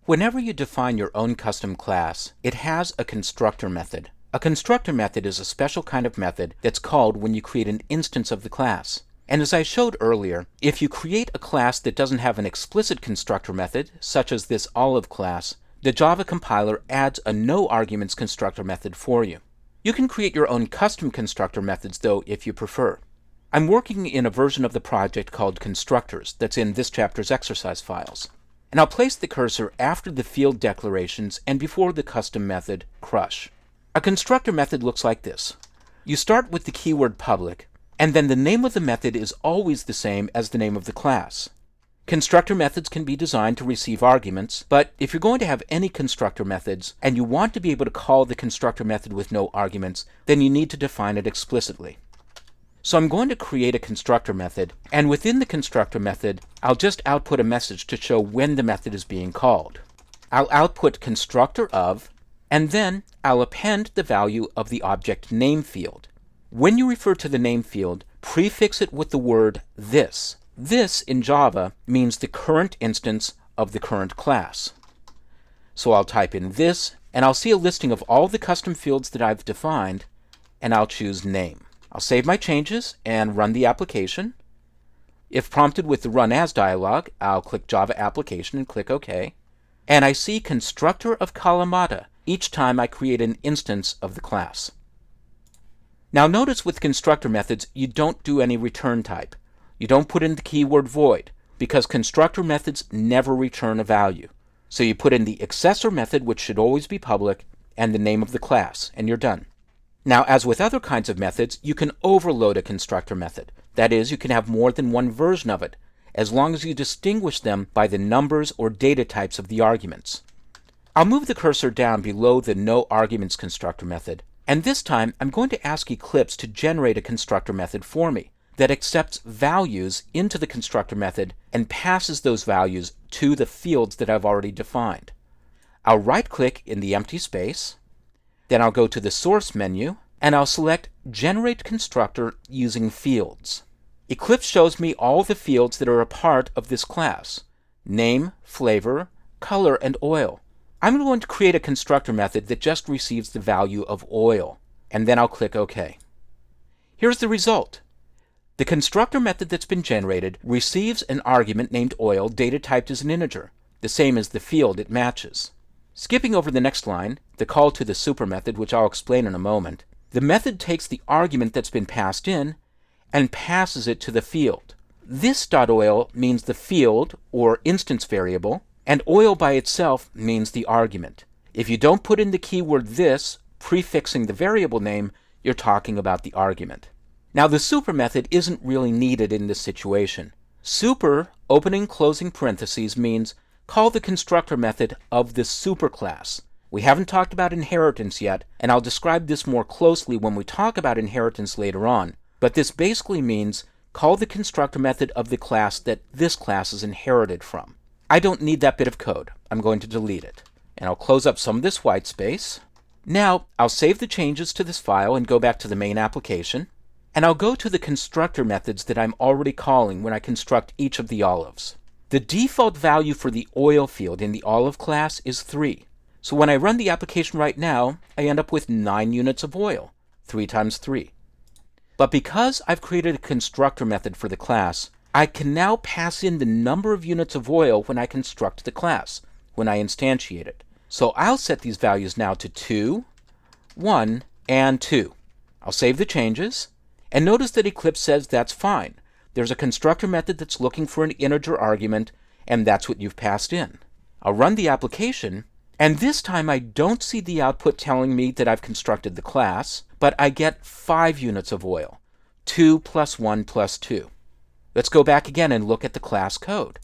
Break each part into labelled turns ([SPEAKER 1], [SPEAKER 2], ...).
[SPEAKER 1] Whenever you define your own custom class, it has a constructor method. A constructor method is a special kind of method that's called when you create an instance of the class. And as I showed earlier, if you create a class that doesn't have an explicit constructor method, such as this olive class, the Java compiler adds a no-arguments constructor method for you. You can create your own custom constructor methods, though, if you prefer. I'm working in a version of the project called constructors that's in this chapter's exercise files. And I'll place the cursor after the field declarations and before the custom method, crush. A constructor method looks like this. You start with the keyword public, and then the name of the method is always the same as the name of the class. Constructor methods can be designed to receive arguments, but if you're going to have any constructor methods and you want to be able to call the constructor method with no arguments, then you need to define it explicitly. So I'm going to create a constructor method, and within the constructor method, I'll just output a message to show when the method is being called. I'll output constructor of, and then I'll append the value of the object name field. When you refer to the name field, prefix it with the word this. This in Java means the current instance of the current class. So I'll type in this, and I'll see a listing of all the custom fields that I've defined, and I'll choose name. I'll save my changes and run the application. If prompted with the Run As dialog, I'll click Java Application and click OK. And I see constructor of Kalamata each time I create an instance of the class. Now notice with constructor methods, you don't do any return type. You don't put in the keyword void, because constructor methods never return a value. So you put in the accessor method, which should always be public, and the name of the class, and you're done. Now, as with other kinds of methods, you can overload a constructor method. That is, you can have more than one version of it, as long as you distinguish them by the numbers or data types of the arguments. I'll move the cursor down below the no arguments constructor method, and this time I'm going to ask Eclipse to generate a constructor method for me that accepts values into the constructor method and passes those values to the fields that I've already defined. I'll right-click in the empty space, then I'll go to the Source menu, and I'll select Generate Constructor using Fields. Eclipse shows me all the fields that are a part of this class: name, flavor, color, and oil. I'm going to create a constructor method that just receives the value of oil, and then I'll click OK. Here's the result. The constructor method that's been generated receives an argument named oil data typed as an integer, the same as the field it matches. Skipping over the next line, the call to the super method, which I'll explain in a moment, the method takes the argument that's been passed in and passes it to the field. This .oil means the field, or instance variable, and oil by itself means the argument. If you don't put in the keyword this, prefixing the variable name, you're talking about the argument. Now the super method isn't really needed in this situation. Super, opening closing parentheses, means call the constructor method of the superclass. We haven't talked about inheritance yet, and I'll describe this more closely when we talk about inheritance later on, but this basically means call the constructor method of the class that this class is inherited from. I don't need that bit of code. I'm going to delete it. And I'll close up some of this white space. Now, I'll save the changes to this file and go back to the main application, and I'll go to the constructor methods that I'm already calling when I construct each of the olives. The default value for the oil field in the olive class is 3. So when I run the application right now, I end up with 9 units of oil, 3 times 3. But because I've created a constructor method for the class, I can now pass in the number of units of oil when I construct the class, when I instantiate it. So I'll set these values now to 2, 1, and 2. I'll save the changes, and notice that Eclipse says that's fine. There's a constructor method that's looking for an integer argument, and that's what you've passed in. I'll run the application, and this time I don't see the output telling me that I've constructed the class, but I get 5 units of oil, 2 plus 1 plus 2. Let's go back again and look at the class code.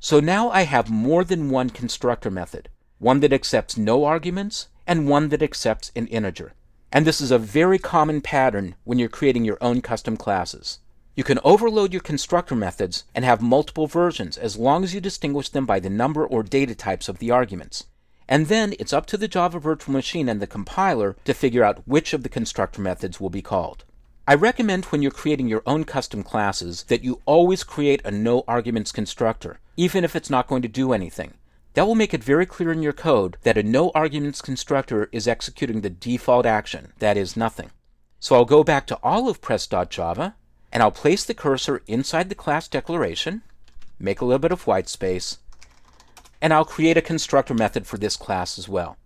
[SPEAKER 1] So now I have more than one constructor method, one that accepts no arguments and one that accepts an integer. And this is a very common pattern when you're creating your own custom classes. You can overload your constructor methods and have multiple versions as long as you distinguish them by the number or data types of the arguments. And then it's up to the Java virtual machine and the compiler to figure out which of the constructor methods will be called. I recommend when you're creating your own custom classes that you always create a no arguments constructor, even if it's not going to do anything. That will make it very clear in your code that a no arguments constructor is executing the default action, that is nothing. So I'll go back to all of press.java, and I'll place the cursor inside the class declaration, make a little bit of white space, and I'll create a constructor method for this class as well.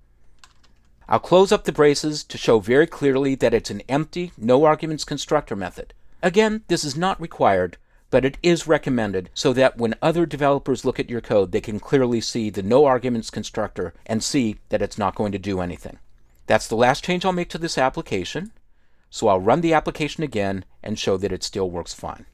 [SPEAKER 1] I'll close up the braces to show very clearly that it's an empty, no arguments constructor method. Again, this is not required, but it is recommended so that when other developers look at your code, they can clearly see the no arguments constructor and see that it's not going to do anything. That's the last change I'll make to this application. So I'll run the application again and show that it still works fine.